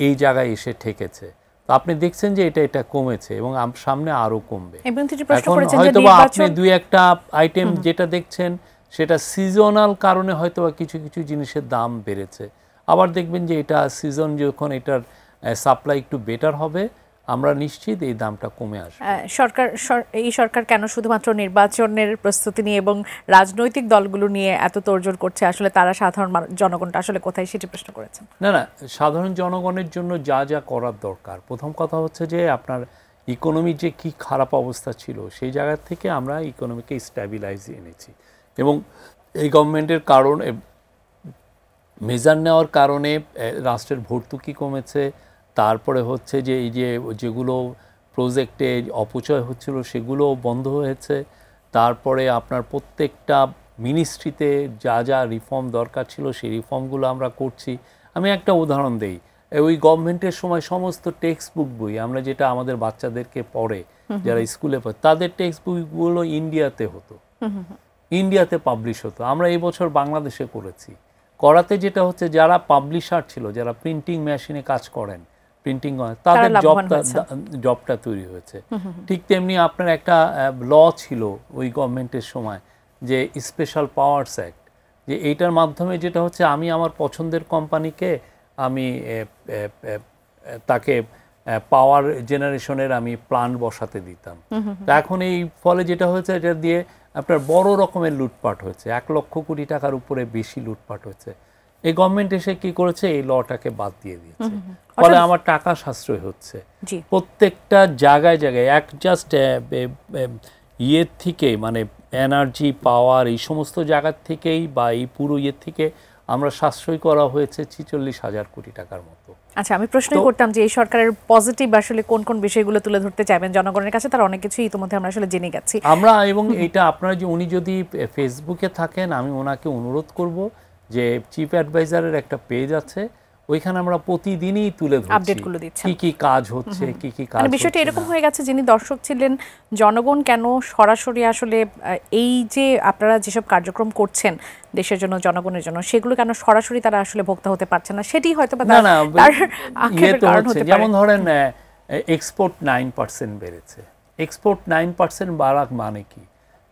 এই জায়গায় এসে ঠেকেছে। তো আপনি দেখছেন যে এটা কমেছে এবং সামনে আরো কমবে। এখন হয়তো আপনি দুই একটা আইটেম যেটা দেখছেন সেটা সিজনাল কারণে হয়তো কিছু কিছু জিনিসের দাম বেড়েছে, আবার দেখবেন যে এটা সিজন যখন এটার সাপ্লাই একটু বেটার হবে আমরা নিশ্চিত এই দামটা কমে আসবে। এই সরকার কেন শুধুমাত্র নির্বাচনের প্রস্তুতি নিয়ে এবং রাজনৈতিক দলগুলো নিয়ে এত তোড়জোড় করছে, আসলে তারা সাধারণ জনগণটা আসলে কোথায়, সেটি প্রশ্ন করেছেন। না, সাধারণ জনগণের জন্য যা করার দরকার, প্রথম কথা হচ্ছে যে আপনার ইকোনমির যে কি খারাপ অবস্থা ছিল সেই জায়গা থেকে আমরা ইকোনমিকে স্ট্যাবিলাইজ এনেছি এবং এই গভর্নমেন্টের কারণে মেজার নেওয়ার কারণে রাষ্ট্রের ভর্তুকি কমেছে। তারপরে হচ্ছে যে এই যেগুলো প্রজেক্টে অপচয় হচ্ছিল সেগুলো বন্ধ হয়েছে। তারপরে আপনার প্রত্যেকটা মিনিস্ট্রিতে যা রিফর্ম দরকার ছিল সেই রিফর্মগুলো আমরা করছি। আমি একটা উদাহরণ দেই, ওই গভর্নমেন্টের সময় সমস্ত টেক্সট বুক বই আমরা যেটা আমাদের বাচ্চাদেরকে পড়ে যারা স্কুলে পড়ে তাদের টেক্সট বুকগুলো ইন্ডিয়াতে হতো, ইন্ডিয়াতে পাবলিশ হতো। আমরা এই বছর বাংলাদেশে করাতে যেটা হচ্ছে যারা পাবলিশার ছিল, যারা প্রিন্টিং মেশিনে কাজ করেন, প্রিন্টিং তাদের জবটা তৈরি হয়েছে। ঠিক তেমনি আপনার একটা ল ছিল ওই গভর্নমেন্টের সময় যে স্পেশাল পাওয়ারস অ্যাক্ট, যে এইটার মাধ্যমে যেটা হচ্ছে আমি আমার পছন্দের কোম্পানিকে আমি তাকে পাওয়ার জেনারেশনের আমি প্ল্যান্ট বসাতে দিতাম। তা এখন এই ফলে যেটা হয়েছে এটা দিয়ে আপনার বড় রকমের লুটপাট হয়েছে, 1 লক্ষ কোটি টাকার উপরে বেশি লুটপাট হয়েছে। এই গভর্নমেন্ট এসে কি করেছে, এই লটাকে বাদ দিয়ে দিয়েছে, ফলে আমার টাকা সাশ্রয় হচ্ছে প্রত্যেকটা জায়গায় এক জাস্ট ইয়ের থেকে, মানে এনার্জি পাওয়ার এই সমস্ত জায়গার থেকেই বা এই পুরো ইয়ের থেকে আমরা সাশ্রয় করা হয়েছে 46,000 কোটি টাকার মতো। আচ্ছা, আমি প্রশ্ন করতাম যে এই সরকারের পজিটিভ আসলে কোন কোন বিষয়গুলো তুলে ধরতে চাইবেন জনগণের কাছে, তার অনেক কিছুই ইতিমধ্যে আমরা আসলে জেনে গেছি আমরা। এবং এটা আপনারা উনি যদি ফেসবুকে থাকেন আমি ওনাকে অনুরোধ করব যে চিফ অ্যাডভাইজারের একটা পেজ আছে, ওইখানে আমরা প্রতিদিনই তুলে ধরছি আপডেটগুলো দিচ্ছি, কি কাজ হচ্ছে, কি কাজ। মানে বিষয়টা এরকম হয়ে গেছে, যিনি দর্শক ছিলেন জনগণ কেন সরাসরি আসলে এই যে আপনারা যেসব কার্যক্রম করছেন দেশের জন্য, জনগণের জন্য, সেগুলো কেন সরাসরি তারা আসলে ভোক্তা হতে পারছে না, সেটি হয়তো বা তার আক্ষেপের কারণ হতে পারে। যেমন ধরেন এক্সপোর্ট 9% বেড়েছে, এক্সপোর্ট 9% বাড়া মানে কি,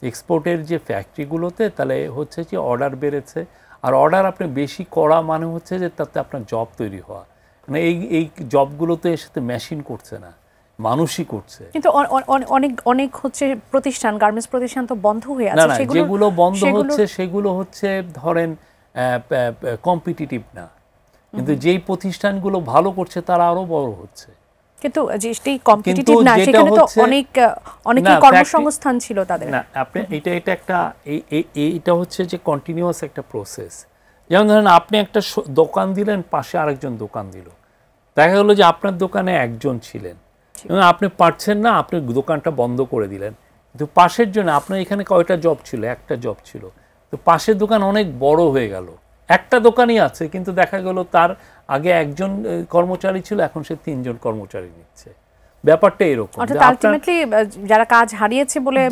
এক্সপোর্টের যে ফ্যাক্টরিগুলোতে তাহলে হচ্ছে যে অর্ডার বেড়েছে, আর অর্ডার আপনি বেশি করা মানে হচ্ছে যে তাতে আপনার জব তৈরি হওয়া, মানে এই জবগুলোতে এর সাথে মেশিন করছে না, মানুষই করছে। কিন্তু অনেক হচ্ছে প্রতিষ্ঠান, গার্মেন্টস প্রতিষ্ঠান তো বন্ধ হয়ে আছে, যেগুলো বন্ধ হচ্ছে সেগুলো হচ্ছে ধরেন কম্পিটিটিভ না, কিন্তু যেই প্রতিষ্ঠানগুলো ভালো করছে তারা আরো বড় হচ্ছে। কিন্তু যেটি কম্পিটিটিভ না সেখানে তো অনেক কর্মসংস্থান ছিল তাদের। না, আপনি এটা একটা এইটা হচ্ছে যে কন্টিনিউয়াস একটা প্রসেস। যেমন ধরেন আপনি একটা দোকান দিলেন, পাশে আরেকজন দোকান দিল, দেখা গেলো যে আপনার দোকানে একজন ছিলেন এবং আপনি পারছেন না, আপনি দোকানটা বন্ধ করে দিলেন, কিন্তু পাশের জন্য আপনার এখানে কয়টা জব ছিল, একটা জব ছিল, তো পাশের দোকান অনেক বড় হয়ে গেল, একটা দোকানই আছে কিন্তু দেখা গেল তার আগে একজন কর্মচারী ছিল, এখন সে 3 জন কর্মচারী নিচ্ছে। ব্যাপারটা এরকম, অর্থাৎ আলটিমেটলি যারা কাজ হারিয়েছে বলে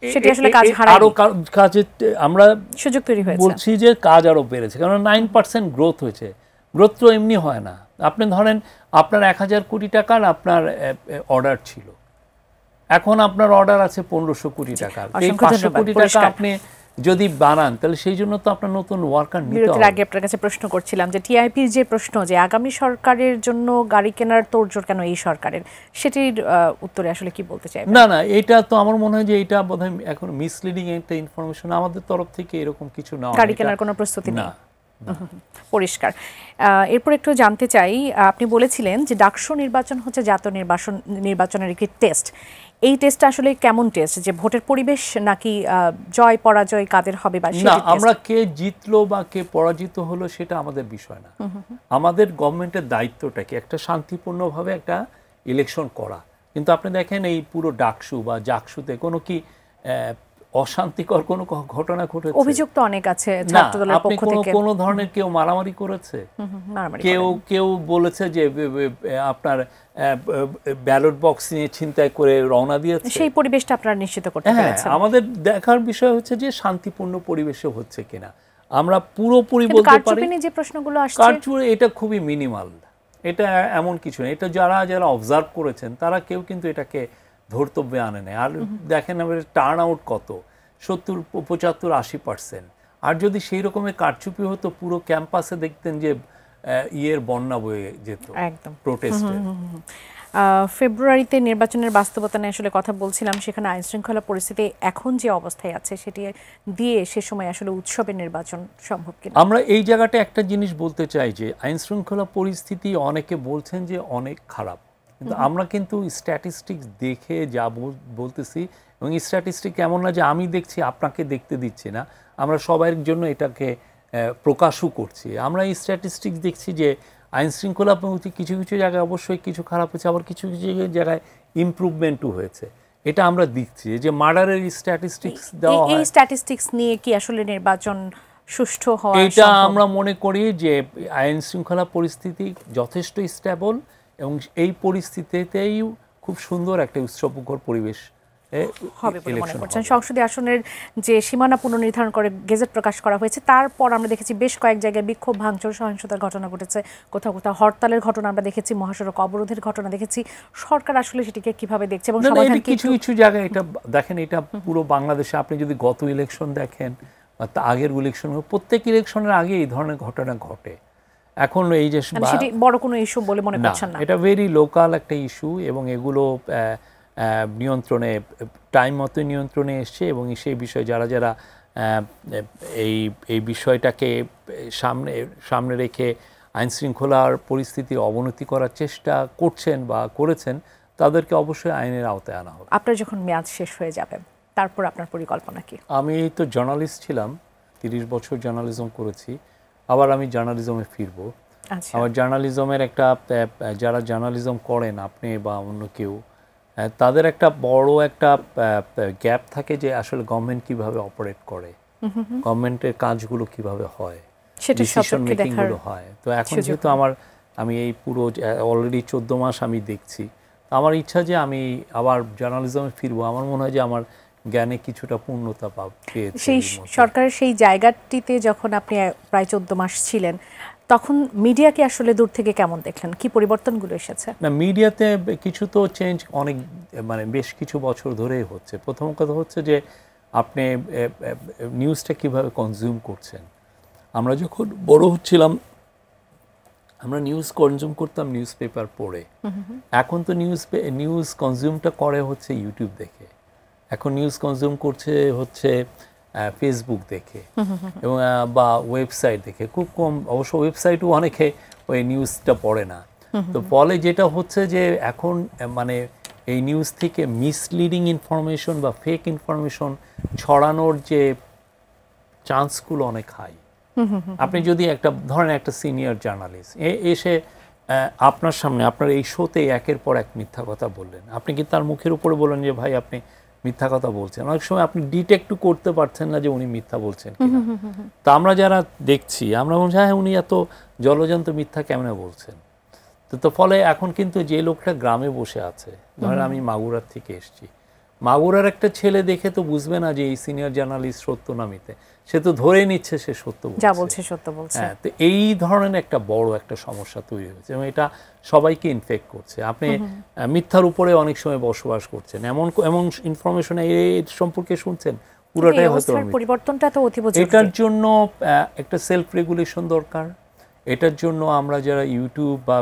সেটি আসলে কাজ হারায়নি, আরো কাজে আমরা সুযোগ তৈরি হয়েছে, বলছি যে কাজ আরো বেড়েছে, কারণ 9% গ্রোথ হয়েছে। গ্রোথ তো এমনি হয় না। আপনি ধরেন আপনার 1000 কোটি টাকার আপনার অর্ডার ছিল, এখন আপনার অর্ডার আছে 1500 কোটি টাকার, এই 500 কোটি টাকা আপনি যদি বানান তাহলে সেই জন্য তো আপনার নতুন ওয়ার্কার নিতে হবে। আগে আপনার কাছে প্রশ্ন করছিলাম যে টিআইপির যে প্রশ্ন যে আগামী সরকারের জন্য গাড়ি কেনার তোড়জোড় কেন এই সরকারের, সেটির উত্তরে আসলে কি বলতে চাই? না, এটা তো আমার মনে হয় যে এটা বোধহয় এখন মিসলিডিং একটা ইনফরমেশন, আমাদের তরফ থেকে এরকম কিছু না, গাড়ি কেনার কোনো প্রস্তুতি নেই, পরিষ্কার। এরপর একটু জানতে চাই, আপনি বলেছিলেন যে ডাকসু নির্বাচন হচ্ছে জাতীয় নির্বাচনের একটি টেস্ট। এই টেস্টটা আসলে কেমন টেস্ট, যে ভোটের পরিবেশ নাকি জয় পরাজয় কাদের হবে, বা না আমরা কে জিতলো বা কে পরাজিত হলো সেটা আমাদের বিষয় না। আমাদের গভর্নমেন্টের দায়িত্বটা কি একটা শান্তিপূর্ণভাবে একটা ইলেকশন করা। কিন্তু আপনি দেখেন এই পুরো ডাকসু বা জাকসুতে কোনো কি অশান্তিকর কোনো ঘটনা ঘটেছে? অভিযোগ তো অনেক আছে ছাত্রদলের পক্ষ থেকে। কোনো ধরনের কেউ মারামারি করেছে? কেউ বলেছে যে আপনার ব্যালট বক্স নিয়ে ছিনতাই করে রওনা দিয়েছে? সেই পরিবেশটা আপনারা নিশ্চিত করতে পেরেছেন? আমাদের দেখার বিষয় হচ্ছে যে শান্তিপূর্ণ পরিবেশে হচ্ছে কিনা। আমরা পুরোপুরি বলতে পারি যে প্রশ্নগুলো আসছে কারচুপি এটা খুবই মিনিমাল, এটা এমন কিছু না। এটা যারা অবজার্ভ করেছেন তারা কেউ কিন্তু এটাকে ধর্তব্যে আনে নেয়। আর দেখেন আমাদের টার্ন আউট কত, 70, 75, 80%। আর যদি সেই রকমের কারচুপি হতো পুরো ক্যাম্পাসে দেখতেন যে বন্যা বয়ে যেত একদম প্রোটেস্টে। ফেব্রুয়ারিতে নির্বাচনের বাস্তবতা নিয়ে আসলে কথা বলছিলাম, সেখানে আইন শৃঙ্খলা পরিস্থিতি এখন যে অবস্থায় আছে সেটি দিয়ে সে সময় আসলে উৎসবের নির্বাচন সম্ভব কিনা? আমরা এই জায়গাটা একটা জিনিস বলতে চাই যে আইন শৃঙ্খলা পরিস্থিতি অনেকে বলছেন যে অনেক খারাপ, কিন্তু আমরা কিন্তু স্ট্যাটিস্টিক্স দেখে যা বলতেছি, এবং স্ট্যাটিস্টিক এমন না যে আমি দেখছি আপনাকে দেখতে দিচ্ছি না, আমরা সবার জন্য এটাকে প্রকাশও করছি। আমরা এই স্ট্যাটিস্টিক্স দেখছি যে আইন শৃঙ্খলা কিছু কিছু জায়গায় অবশ্যই কিছু খারাপ হয়েছে, আবার কিছু কিছু জায়গায় ইমপ্রুভমেন্টও হয়েছে। এটা আমরা দেখছি যে মার্ডারের স্ট্যাটিস্টিক্স দেওয়া হয়। এই স্ট্যাটিস্টিক্স নিয়ে কি আসলে নির্বাচন সুষ্ঠু হওয়া সম্ভব? এটা আমরা মনে করি যে আইন শৃঙ্খলা পরিস্থিতি যথেষ্ট স্টেবল, এবং এই পরিস্থিতিতেই খুব সুন্দর একটা উৎসবমুখর পরিবেশ হবে বলে মনে করছেন। সংসদীয় আসনের যে সীমানা পুনর্নির্ধারণ করে গেজেট প্রকাশ করা হয়েছে, তারপর আমরা দেখেছি বেশ কয়েক জায়গায় বিক্ষোভ, ভাঙচুর, সহিংসতার ঘটনা ঘটেছে, কোথাও কোথাও হরতালের ঘটনা আমরা দেখেছি, মহাসড়ক অবরোধের ঘটনা দেখেছি। সরকার আসলে সেটিকে কিভাবে দেখছে এবং সমাধান কিছু কিছু জায়গায় এটা দেখেন, এটা পুরো বাংলাদেশে আপনি যদি গত ইলেকশন দেখেন বা আগের ইলেকশন, প্রত্যেক ইলেকশনের আগে এই ধরনের ঘটনা ঘটে। এখন এই যে সেটি বড় কোনো ইস্যু বলে মনে করছেন না? এটা ভেরি লোকাল একটা ইস্যু, এবং এগুলো নিয়ন্ত্রণে টাইম মতো নিয়ন্ত্রণে এসছে, এবং সেই বিষয়ে যারা যারা এই বিষয়টাকে সামনে রেখে আইন শৃঙ্খলার পরিস্থিতি অবনতি করার চেষ্টা করছেন বা করেছেন, তাদেরকে অবশ্যই আইনের আওতায় আনা হবে। আপনার যখন মেয়াদ শেষ হয়ে যাবে তারপর আপনার পরিকল্পনা কি? আমি তো জার্নালিস্ট ছিলাম, 30 বছর জার্নালিজম করেছি, আবার আমি জার্নালিজমে ফিরবো। আমার জার্নালিজমের একটা, যারা জার্নালিজম করেন আপনি বা অন্য কেউ, তাদের একটা বড় একটা গ্যাপ থাকে যে আসলে গভর্নমেন্ট কিভাবে অপারেট করে, গভর্নমেন্টের কাজগুলো কিভাবে হয়, ডিসিশন মেকিং গুলো হয়। তো এখন যেহেতু আমি এই পুরো অলরেডি 14 মাস আমি দেখছি, আমার ইচ্ছা যে আমি আবার জার্নালিজমে ফিরবো। আমার মনে হয় যে আমার জ্ঞানে কিছুটা পূর্ণতা পেয়েছি। সেই সরকারের সেই জায়গাটিতে যখন আপনি প্রায় 14 মাস ছিলেন, তখন মিডিয়াকে আসলে দূর থেকে কেমন দেখলেন? কি পরিবর্তনগুলো এসেছে? না, মিডিয়াতে কিছু তো চেঞ্জ অনেক, বেশ কিছু বছর ধরেই হচ্ছে। প্রথম কথা হচ্ছে যে আপনি নিউজটা কিভাবে কনজিউম করছেন। আমরা যখন বড় হচ্ছিলাম আমরা নিউজ কনজিউম করতাম নিউজ পেপার পড়ে, এখন তো নিউজ কনজিউমটা করে হচ্ছে ইউটিউব দেখে, এখন নিউজ কনজিউম করছে হচ্ছে ফেসবুক দেখে এবং বা ওয়েবসাইট দেখে। খুব কম অবশ্য ওয়েবসাইটও অনেকে ওই নিউজটা পড়ে না। তো ফলে যেটা হচ্ছে যে এখন এই নিউজ থেকে মিসলিডিং ইনফরমেশন বা ফেক ইনফরমেশন ছড়ানোর যে চান্সগুলো অনেক হাই। আপনি যদি ধরেন একটা সিনিয়র জার্নালিস্ট এসে আপনার সামনে আপনার এই শোতে একের পর এক মিথ্যা কথা বললেন, আপনি কি তার মুখের উপরে বললেন যে ভাই আপনি মিথ্যা কথা বলছেন? অনেক সময় আপনি ডিটেক্টও করতে পারছেন না যে উনি মিথ্যা বলছেন কিনা। তা আমরা যারা দেখছি আমরা বলছি হ্যাঁ উনি এত জলজন্ত মিথ্যা কেমনে বলছেন। তো ফলে এখন কিন্তু যে লোকটা গ্রামে বসে আছে, ধরেন আমি মাগুরার থেকে এসেছি, মাগুরার একটা ছেলে দেখে তো বুঝবে না যে এই সিনিয়র জার্নালিস্ট সত্য না মিথ্যে, সে তো ধরে নিচ্ছে সে সত্য বলছে, যা বলছে সত্য বলছে। হ্যাঁ, তো এই ধরনের একটা বড় একটা সমস্যা তৈরি হয়েছে এবং এটা সবাইকে ইনফেক্ট করছে। আপনি মিথ্যার উপরে অনেক সময় বসবাস করছেন, এমন ইনফরমেশন এই সম্পর্কে শুনছেন পুরোটাই হয়তো পরিবর্তনটা তো অতীব জরুরি। এটার জন্য একটা সেলফ রেগুলেশন দরকার। এটার জন্য আমরা যারা ইউটিউব বা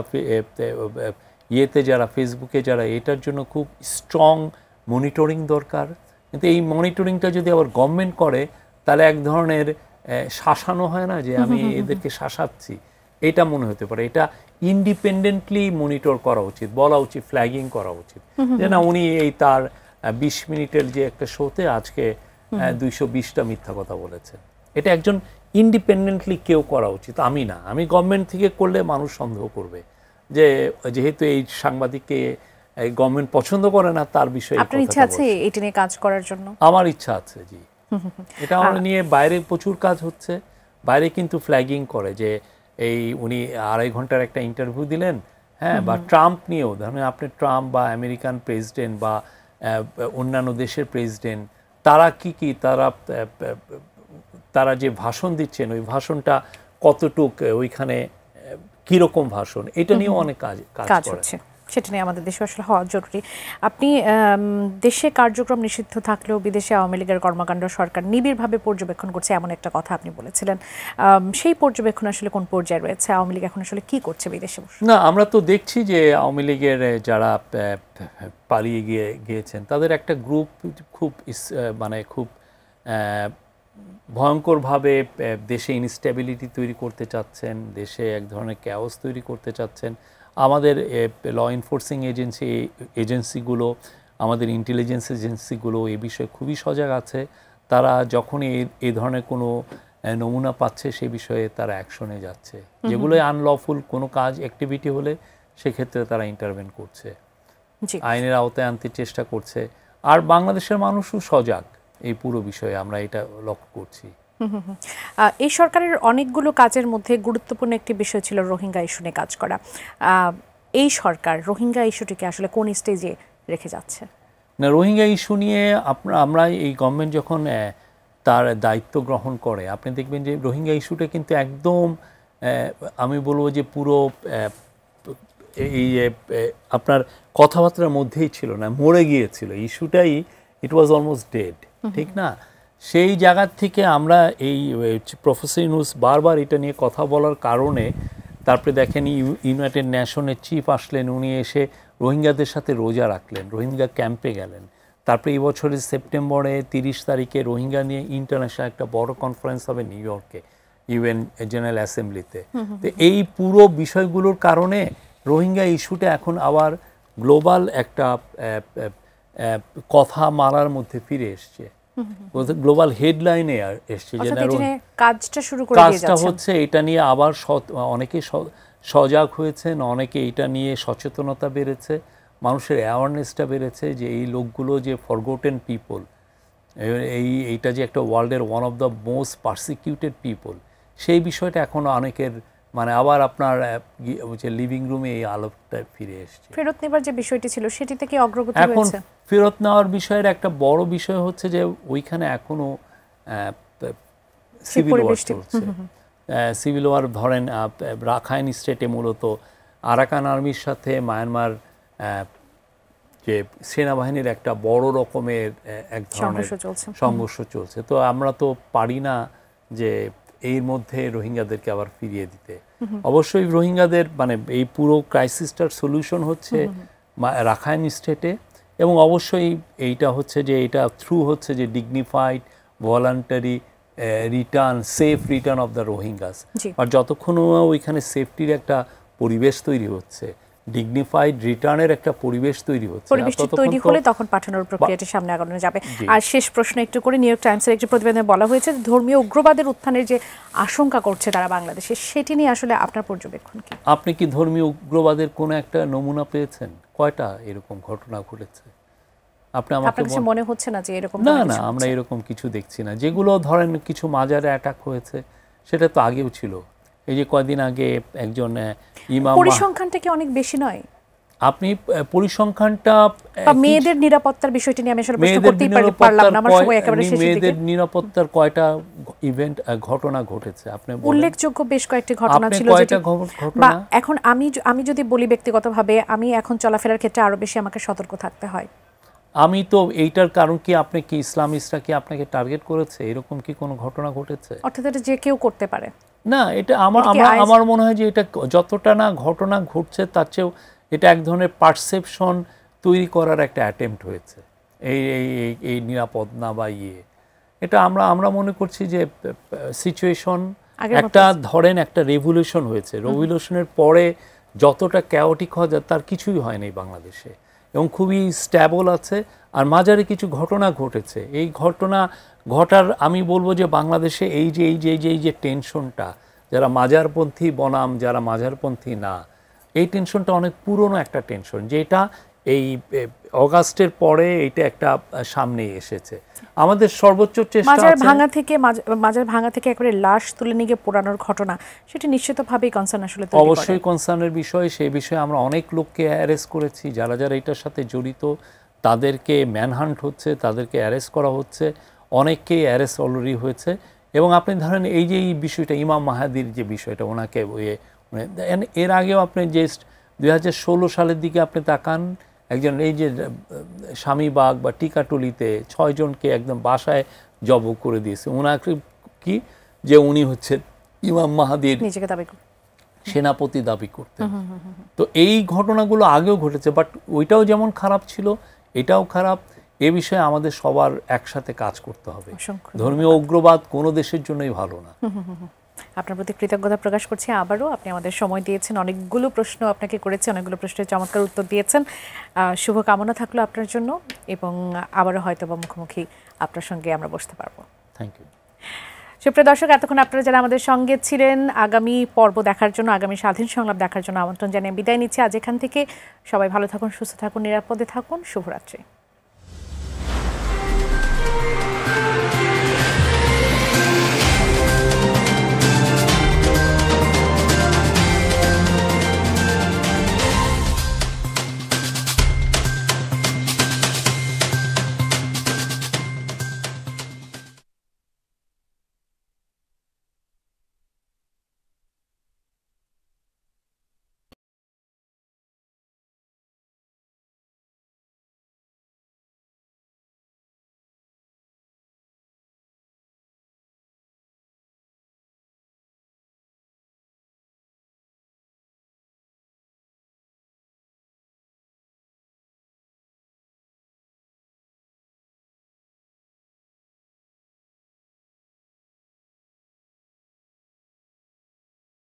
যারা ফেসবুকে যারা, এটার জন্য খুব স্ট্রং মনিটরিং দরকার। কিন্তু এই মনিটরিংটা যদি আবার গভর্নমেন্ট করে তাহলে এক ধরনের শাসানো হয় না যে আমি এদেরকে শাসাচ্ছি, এটা মনে হতে পারে। এটা ইন্ডিপেন্ডেন্টলি মনিটর করা উচিত, বলা উচিত, ফ্ল্যাগিং করা উচিত যে না উনি এই তার 20 মিনিটের যে একটা শোতে আজকে 220টা মিথ্যা কথা বলেছেন। এটা একজন ইন্ডিপেন্ডেন্টলি কেউ করা উচিত, আমি না। আমি গভর্নমেন্ট থেকে করলে মানুষ সন্দেহ করবে যে যেহেতু এই সাংবাদিককে এই গভর্নমেন্ট পছন্দ করে না তার বিষয়ে আপনার ইচ্ছা আছে এটা নিয়ে কাজ করার জন্য? আমার ইচ্ছা আছে, জি। এটা আমার নিয়ে বাইরে প্রচুর কাজ হচ্ছে। বাইরে কিন্তু ফ্ল্যাগিং করে যে এই উনি 2.5 ঘন্টার একটা ইন্টারভিউ দিলেন, হ্যাঁ, বা ট্রাম্প নিয়েও ধরেন আপনি ট্রাম্প বা আমেরিকান প্রেসিডেন্ট বা অন্যান্য দেশের প্রেসিডেন্ট তারা কি তারা যে ভাষণ দিচ্ছেন ওই ভাষণটা কতটুক ওইখানে কিরকম ভাষণ, এটা নিয়েও অনেক কাজ হচ্ছে, সেটা নিয়ে আমাদের দেশে আসলে হওয়া জরুরি। আপনি দেশে কার্যক্রম নিষিদ্ধ থাকলেও বিদেশে আওয়ামী লীগের কর্মকাণ্ড সরকার নিবিড়ভাবে পর্যবেক্ষণ করছে এমন একটা কথা আপনি বলেছিলেন। সেই পর্যবেক্ষণ আসলে কোন পর্যায়ে রয়েছে? আওয়ামী লীগ এখন আসলে কি করছে বিদেশে? না, আমরা তো দেখছি যে আওয়ামী লীগের যারা পালিয়ে গিয়েছেন তাদের একটা গ্রুপ খুব খুব ভয়ঙ্করভাবে দেশে ইনস্টেবিলিটি তৈরি করতে চাচ্ছেন, দেশে এক ধরনের ক্যাওস তৈরি করতে চাচ্ছেন। আমাদের ল এনফোর্সিং এজেন্সিগুলো, আমাদের ইন্টেলিজেন্স এজেন্সিগুলো এ বিষয়ে খুবই সজাগ আছে। তারা যখনই এই ধরনের কোনো নমুনা পাচ্ছে সে বিষয়ে তারা অ্যাকশনে যাচ্ছে। যেগুলো আনলফুল কোনো কাজ অ্যাক্টিভিটি হলে সেক্ষেত্রে তারা ইন্টারভেন করছে, আইনের আওতায় আনতে চেষ্টা করছে। আর বাংলাদেশের মানুষও সজাগ এই পুরো বিষয়ে, আমরা এটা লক্ষ্য করছি। এই সরকারের অনেকগুলো কাজের মধ্যে গুরুত্বপূর্ণ একটি বিষয় ছিল রোহিঙ্গা ইস্যু নিয়ে কাজ করা। এই সরকার রোহিঙ্গা ইস্যুটিকে আসলে কোন স্টেজে রেখে যাচ্ছে? না, রোহিঙ্গা ইস্যু নিয়ে আমরা এই গভর্নমেন্ট যখন তার দায়িত্ব গ্রহণ করে আপনি দেখবেন যে রোহিঙ্গা ইস্যুটা কিন্তু একদম আমি বলবো যে পুরো এই আপনার কথাবার্তার মধ্যেই ছিল না, মরে গিয়েছিল ইস্যুটাই। ইট ওয়াজ অলমোস্ট ডেড, ঠিক না? সেই জায়গার থেকে আমরা এই প্রফেসর ইউনূস বারবার এটা নিয়ে কথা বলার কারণে তারপরে দেখেন ইউনাইটেড নেশনের চিফ আসলেন, উনি এসে রোহিঙ্গাদের সাথে রোজা রাখলেন, রোহিঙ্গা ক্যাম্পে গেলেন। তারপরে এই বছরের সেপ্টেম্বরে 30 তারিখে রোহিঙ্গা নিয়ে ইন্টারন্যাশনাল একটা বড় কনফারেন্স হবে নিউ ইয়র্কে, ইউএন জেনারেল অ্যাসেম্বলিতে। তো এই পুরো বিষয়গুলোর কারণে রোহিঙ্গা ইস্যুটা এখন আবার গ্লোবাল একটা কথা মারার মধ্যে ফিরে এসছে, গ্লোবাল হেডলাইনে এসছে যে কাজটা হচ্ছে। এটা নিয়ে আবার অনেকে সজাগ হয়েছেন, অনেকে এটা নিয়ে সচেতনতা বেড়েছে, মানুষের অ্যাওয়ারনেসটা বেড়েছে যে এই লোকগুলো যে ফরগটেন পিপল, এইটা যে একটা ওয়ার্ল্ডের one of the most persecuted people, সেই বিষয়টা এখনো অনেকের আবার আপনার লিভিং রুমে এই আলোকটা ফিরে এসছে। ফেরত নেবার যে বিষয়টি ছিল সেটিতে কি অগ্রগতি হয়েছে? এখন ফেরত নেওয়ার বিষয়ের একটা বড় বিষয় হচ্ছে যে ওইখানে এখনো সিভিল ওয়ার চলছে। সিভিল ওয়ার ধরেন রাখাইন স্টেটে মূলত আরাকান আর্মির সাথে মায়ানমার যে সেনাবাহিনীর একটা বড় রকমের এক ধরনের সংঘর্ষ চলছে। তো আমরা তো পারি না যে এর মধ্যে রোহিঙ্গাদেরকে আবার ফিরিয়ে দিতে। অবশ্যই রোহিঙ্গাদের এই পুরো ক্রাইসিসটার সলিউশন হচ্ছে রাখাইন স্টেটে, এবং অবশ্যই এইটা হচ্ছে যে এটা থ্রু হচ্ছে যে dignified voluntary return, safe return of the Rohingyas. আর যতক্ষণ ওইখানে সেফটির একটা পরিবেশ তৈরি হচ্ছে, ডিগনিফাইড রিটার্নের একটা পরিবেশ তৈরি হচ্ছে, পরিবেশটি তৈরি হলে তখন পাঠানোর প্রক্রিয়াটি সামনে আগানো যাবে। আর শেষ প্রশ্ন একটু করে, নিউ ইয়র্ক টাইমসের একটি প্রতিবেদনে বলা হয়েছে ধর্মীয় উগ্রবাদের উত্থানের যে আশঙ্কা করছে তারা বাংলাদেশে, সেটি নিয়ে আসলে আপনার পর্যবেক্ষণ কি? আপনি কি ধর্মীয় উগ্রবাদের কোনো একটা নমুনা পেয়েছেন? কয়টা এরকম ঘটনা ঘটেছে? আপনার কাছে মনে হচ্ছে না যে এরকম? না, আমরা এরকম কিছু দেখছি না। যেগুলো ধরেন কিছু মাজারে অ্যাটাক হয়েছে সেটা তো আগেও ছিল। এই যে কয়দিন আগে একজন ইমাম, পরিসংখ্যানটা কি অনেক বেশি নয়? আপনি পরিসংখ্যানটা মেয়েদের নিরাপত্তার বিষয়টি নিয়ে আমি আসলে প্রশ্ন করতেই পারলাম না, আমার সময় একেবারে শেষের দিকে। মেয়েদের নিরাপত্তার কয়টা ঘটনা ঘটেছে আপনি বলেন? উল্লেখযোগ্য বেশ কয়েকটি ঘটনা ছিল। বা এখন আমি যদি বলি ব্যক্তিগতভাবে, আমি এখন চলাফেরার ক্ষেত্রে আরো বেশি আমাকে সতর্ক থাকতে হয়। আমি তো এইটার কারণ কি আপনি কি ইসলামিস্টরা কি আপনাকে টার্গেট করেছে, এরকম কি কোনো ঘটনা ঘটেছে? অর্থাৎ এটা যে কেউ করতে পারে না, এটা আমার মনে হয় যে এটা যতটা না ঘটনা ঘটছে তার চেয়েও এটা এক ধরনের পারসেপশন তৈরি করার একটা অ্যাটেম্প্ট হয়েছে এই নিরাপদ না বা এটা আমরা মনে করছি যে সিচুয়েশন একটা ধরেন একটা রেভলিউশন হয়েছে, রেভলিউশনের পরে যতটা ক্যাওটিক হওয়া যায় তার কিছুই হয়নি বাংলাদেশে, এবং খুবই স্ট্যাবল আছে। আর মাঝারে কিছু ঘটনা ঘটেছে, এই ঘটনা ঘটার আমি বলবো যে বাংলাদেশে এই যে টেনশনটা, যারা মাজারপন্থী বনাম যারা মাজারপন্থী না, এই টেনশনটা অনেক পুরনো একটা টেনশন, যেটা এই অগাস্টের পরে এটা একটা সামনে এসেছে। আমাদের সর্বোচ্চ চেষ্টা মাজার ভাঙা থেকে একবারে লাশ তুলে নিয়ে গিয়ে পোড়ানোর ঘটনা, সেটি নিশ্চিতভাবেই কনসার্ন আসলে তৈরি করে। অবশ্যই কনসার্নের বিষয়। সেই বিষয়ে আমরা অনেক লোককে অ্যারেস্ট করেছি, যারা যারা এটার সাথে জড়িত তাদেরকে ম্যানহান্ট হচ্ছে, তাদেরকে অ্যারেস্ট করা হচ্ছে, অনেককেই অ্যারেস্ট অলরেডি হয়েছে। এবং আপনি ধরেন এই যে এই বিষয়টা ইমাম মাহাদির যে বিষয়টা, ওনাকে এর আগেও আপনি যে 2016 সালের দিকে আপনি তাকান, একজন এই যে স্বামীবাগ বা টিকাটুলিতে 6 জনকে একদম বাসায় জব করে দিয়েছে। ওনাকে কি যে উনি হচ্ছে ইমাম মাহাদির নিজেকে দাবি সেনাপতি দাবি করতেন। তো এই ঘটনাগুলো আগেও ঘটেছে, বাট ওইটাও যেমন খারাপ ছিল এটাও খারাপ। এ বিষয়ে আমাদের সবার একসাথে কাজ করতে হবে। ধর্মীয় উগ্রবাদ কোনো দেশের জন্যই ভালো না। আপনার প্রতি কৃতজ্ঞতা প্রকাশ করছি আবারও। আপনি আমাদের সময় দিয়েছেন, অনেকগুলো প্রশ্ন আপনাকে করেছে, অনেকগুলো প্রশ্নের চমৎকার উত্তর দিয়েছেন। শুভকামনা থাকলো আপনার জন্য, এবং আবারও হয়তো বা মুখোমুখি আপনার সঙ্গে আমরা বসতে পারবো। Thank you. সুপ্রিয় দর্শক, এতক্ষণ আপনারা যারা আমাদের সঙ্গে ছিলেন, আগামী পর্ব দেখার জন্য, আগামী স্বাধীন সংলাপ দেখার জন্য আমন্ত্রণ জানিয়ে বিদায় নিচ্ছি আজ এখান থেকে। সবাই ভালো থাকুন, সুস্থ থাকুন, নিরাপদে থাকুন। শুভরাত্রি।